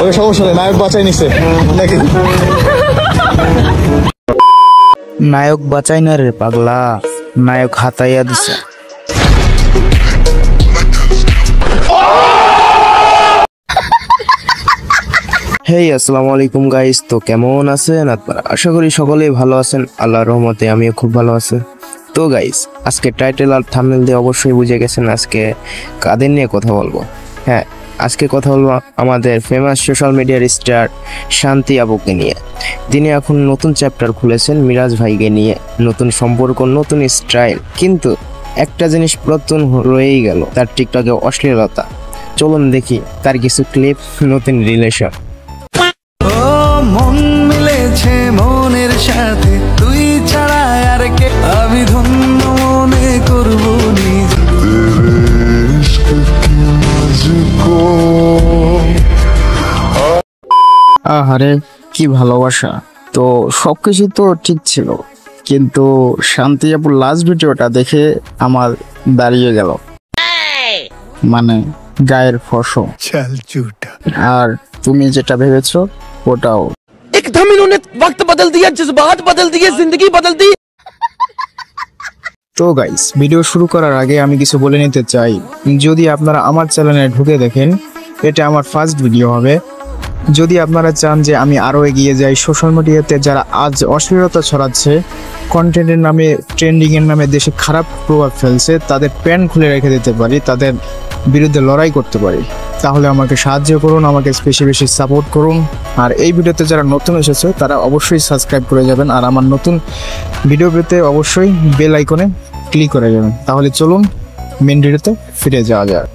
ওই সমস্যা নেই, নায়ক বাঁচাই নিছে নাকি? নায়ক বাঁচাই না রে পাগলা, নায়ক হাতাইয়া দিছে। হেই আসসালামু আলাইকুম গাইস, তো কেমন আছেন আপনারা? আশা করি সকলেই ভালো আছেন, আল্লাহর রহমতে আমিও খুব ভালো আছি। তো গাইস, আজকে টাইটেল আর থাম্বনেল দিয়ে অবশ্যই বুঝে গেছেন আজকে কাদের নিয়ে কথা বলবো। হ্যাঁ, আজকে কথা বলবো আমাদের ফেমাস সোশ্যাল মিডিয়ার স্টার শান্তি আপুকে নিয়ে। তিনি এখন নতুন চ্যাপ্টার খুলেছেন মিরাজ ভাইকে নিয়ে, নতুন সম্পর্ক, নতুন স্টাইল, কিন্তু একটা জিনিস পুরাতন রয়েই গেল, তার টিকটকে অশ্লীলতা। চলুন দেখি তার কিছু ক্লিপ, নতুন রিলেশন। মন মিলেছে মনের সাথে, তুই ছাড়া আর কে, আমি ধন্য মনে করবো নিজে। আহারে কি ভালোবাসা। তো সবকিছু তো ঠিক ছিল, কিন্তু শান্তি আপুর লাস্ট ভিডিওটা দেখে আমার দাঁড়িয়ে গেল, মানে গায়ের ফসল। আর তুমি যেটা ভেবেছো ওটাও। एकदम इन्होंने वक्त बदल दिया, जज्बात बदल दिए, जिंदगी बदल दी। তো গাইস, ভিডিও শুরু করার আগে আমি কিছু বলে নিতে চাই। যদি আপনারা আমার চ্যানেলে ঢুকে দেখেন, এটা আমার ফার্স্ট ভিডিও হবে। যদি আপনারা চান যে আমি আরও এগিয়ে যাই সোশ্যাল মিডিয়াতে, যারা আজ অশ্লীলতা ছড়াচ্ছে, কন্টেন্টের নামে, ট্রেন্ডিংয়ের নামে দেশে খারাপ প্রভাব ফেলছে, তাদের প্যান্ট খুলে রেখে দিতে পারি, তাদের বিরুদ্ধে লড়াই করতে পারি, তাহলে আমাকে সাহায্য করুন, আমাকে বেশি বেশি সাপোর্ট করুন। আর এই ভিডিওতে যারা নতুন এসেছে তারা অবশ্যই সাবস্ক্রাইব করে যাবেন, আর আমার নতুন ভিডিও পেতে অবশ্যই বেল আইকনে ক্লিক করে যাবেন। তাহলে চলুন মেন ভিডিওতে ফিরে যাওয়া যায়।